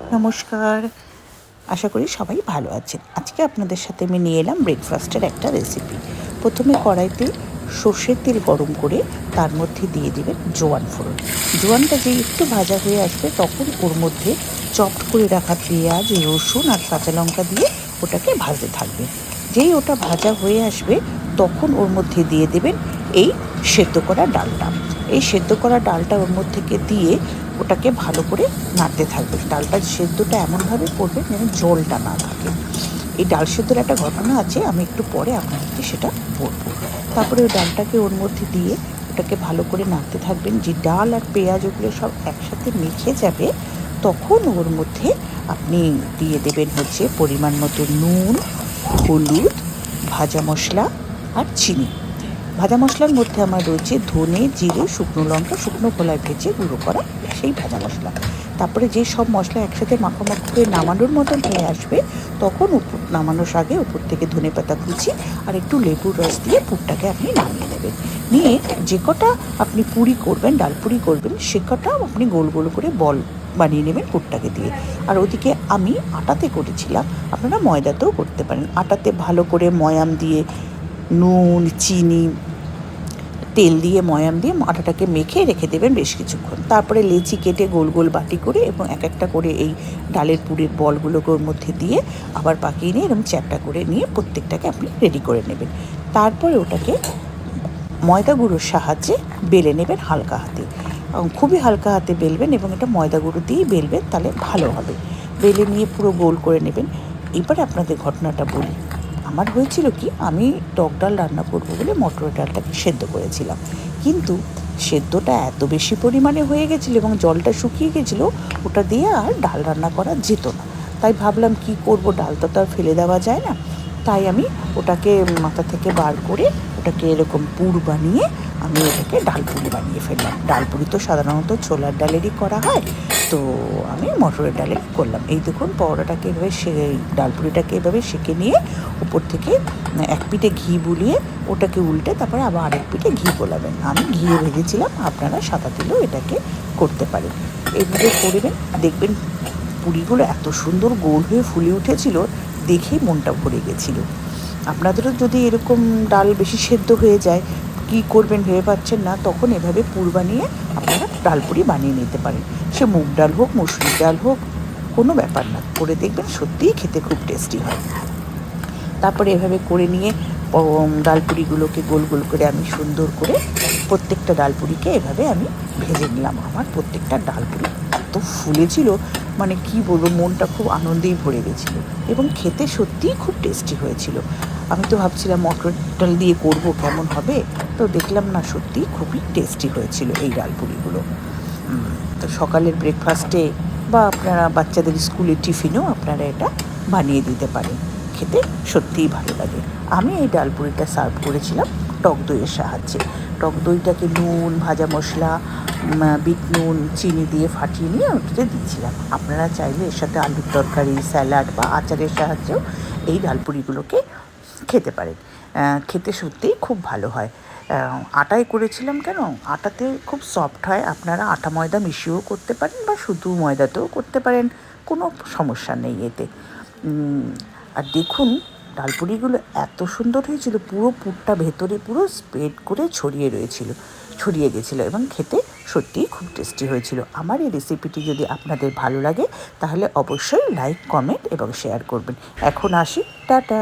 নমস্কার, আশা করি সবাই ভালো আছেন। আজকে আপনাদের সাথে আমি নিয়ে এলাম ব্রেকফাস্টের একটা রেসিপি। প্রথমে কড়াইতে সর্ষের তেল গরম করে তার মধ্যে দিয়ে দেবেন জোয়ান ফোড়ন। জোয়ানটা যেই একটু ভাজা হয়ে আসবে তখন ওর মধ্যে চপড করে রাখা পেঁয়াজ, রসুন আর কাঁচা লঙ্কা দিয়ে ওটাকে ভাজতে থাকবেন। যেই ওটা ভাজা হয়ে আসবে তখন ওর মধ্যে দিয়ে দেবেন এই সেদ্ধ করা ডালটা। এই সেদ্ধ করা ডালটা ওর মধ্যে দিয়ে ওটাকে ভালো করে নাড়তে থাকবেন। ডালটা সেদ্ধটা এমনভাবে করবেন যেন জলটা না থাকে। এই ডাল সেদ্ধর একটা ঘটনা আছে, আমি একটু পরে আপনাদেরকে সেটা বলবো। তারপরে ওই ডালটাকে ওর মধ্যে দিয়ে ওটাকে ভালো করে নাড়তে থাকবেন। যে ডাল আর পেঁয়াজ ওগুলো সব একসাথে মেখে যাবে তখন ওর মধ্যে আপনি দিয়ে দেবেন পরিমাণ মতো নুন, হলুদ, ভাজা মশলা আর চিনি। ভাজা মশলার মধ্যে আমার রয়েছে ধনে, জিরে, শুকনো লঙ্কা, শুকনো খোলায় ভেজে গুঁড়ো করা সেই ভাজা মশলা। তারপরে যে সব মশলা একসাথে মাখামাখি হয়ে নামানোর মতন হয়ে আসবে তখন নামানোর আগে উপর থেকে ধনেপাতা কুচি আর একটু লেবুর রস দিয়ে পুরটাকে আপনি নামিয়ে নেবেন। নিয়ে যে কটা আপনি পুরি করবেন, ডাল পুরি করবেন, সে কটা আপনি গোল গোল করে বল বানিয়ে নেবেন পুরটাকে দিয়ে। আর ওদিকে আমি আটাতে করেছিলাম, আপনারা ময়দাতেও করতে পারেন। আটাতে ভালো করে ময়াম দিয়ে নুন, চিনি, তেল দিয়ে ময়াম দিয়ে আটাটাকে মেখে রেখে দেবেন বেশ কিছুক্ষণ। তারপরে লেচি কেটে গোল গোল বাটি করে এবং এক একটা করে এই ডালের পুরির বলগুলোকে ওর মধ্যে দিয়ে আবার পাকিয়ে নিয়ে এরকম চ্যাপটা করে নিয়ে প্রত্যেকটাকে আপনি রেডি করে নেবেন। তারপরে ওটাকে ময়দা গুঁড়োর সাহায্যে বেলে নেবেন হালকা হাতে। খুবই হালকা হাতে বেলবেন এবং এটা ময়দা গুঁড়ো দিয়েই বেলবেন, তাহলে ভালো হবে। বেলে নিয়ে পুরো গোল করে নেবেন। এবারে আপনাদের ঘটনাটা বলি। আমার হয়েছিল কি, আমি টক ডাল রান্না করবো বলে মটরের ডালটাকে সেদ্ধ করেছিলাম, কিন্তু সেদ্ধটা এত বেশি পরিমাণে হয়ে গেছিলো এবং জলটা শুকিয়ে গেছিলো, ওটা দিয়ে আর ডাল রান্না করা যেত না। তাই ভাবলাম কি করব, ডালটা তো আর ফেলে দেওয়া যায় না। তাই আমি ওটাকে মাথা থেকে বার করে ওটাকে এরকম পুর বানিয়ে আমি ওটাকে ডালপুরি বানিয়ে ফেললাম। ডালপুরি তো সাধারণত ছোলার ডালেরই করা হয়, তো আমি মটরের ডালের করলাম। এই দেখুন পরোটাটাকে এভাবে ডালপুরিটাকে এভাবে সেঁকে নিয়ে উপর থেকে এক পিঠে ঘি বুলিয়ে ওটাকে উল্টে তারপরে আবার আরেক পিঠে ঘি গোলাবেন। আমি ঘিয়ে ভেজেছিলাম, আপনারা সাদা তেলেও এটাকে করতে পারেন। এইভাবে করবেন, দেখবেন পুরিগুলো এত সুন্দর গোল হয়ে ফুলে উঠেছিল, দেখেই মনটা ভরে গেছিলো। আপনাদেরও যদি এরকম ডাল বেশি সেদ্ধ হয়ে যায়, কী করবেন ভেবে পাচ্ছেন না, তখন এভাবে পুর বানিয়ে আপনারা ডালপুরি বানিয়ে নিতে পারেন। সে মুগ ডাল হোক, মুসুরির ডাল হোক, কোনো ব্যাপার না, করে দেখবেন সত্যিই খেতে খুব টেস্টি হয়। তারপরে এভাবে করে নিয়ে ডালপুরিগুলোকে গোল গোল করে আমি সুন্দর করে প্রত্যেকটা ডালপুরিকে এভাবে আমি ভেজে নিলাম। আমার প্রত্যেকটা ডালপুরি এত ফুলেছিল, মানে কি বলবো, মনটা খুব আনন্দেই ভরে গেছিলো এবং খেতে সত্যিই খুব টেস্টি হয়েছিল। আমি তো ভাবছিলাম মটর ডাল দিয়ে করবো কেমন হবে, তো দেখলাম না সত্যিই খুবই টেস্টি হয়েছিল এই ডালপুরিগুলো। তো সকালের ব্রেকফাস্টে বা আপনারা বাচ্চাদের স্কুলের টিফিনেও আপনারা এটা বানিয়ে দিতে পারেন, খেতে সত্যিই ভালো লাগে। আমি এই ডালপুরিটা সার্ভ করেছিলাম টক দইয়ের সাহায্যে। টক দইটাকে নুন, ভাজা মশলা, বিট নুন, চিনি দিয়ে ফাটিয়ে নিয়ে ওটাতে দিয়েছিলাম। আপনারা চাইলে এর সাথে আলুর তরকারি, স্যালাড বা আচারের সাহায্যেও এই ডালপুরিগুলোকে খেতে পারেন। খেতে সত্যিই খুব ভালো হয়। আটায় করেছিলাম কেন, আটাতে খুব সফট হয়। আপনারা আটা ময়দা মিশিয়েও করতে পারেন বা শুধু ময়দাতেও করতে পারেন, কোনো সমস্যা নেই এতে। আর দেখুন ডালপুরিগুলো এত সুন্দর হয়েছিল, পুরো পুরটা ভেতরে পুরো স্প্রেড করে ছড়িয়ে গেছিলো এবং খেতে সত্যিই খুব টেস্টি হয়েছিল। আমার এই রেসিপিটি যদি আপনাদের ভালো লাগে তাহলে অবশ্যই লাইক, কমেন্ট এবং শেয়ার করবেন। এখন আসি, টাটা।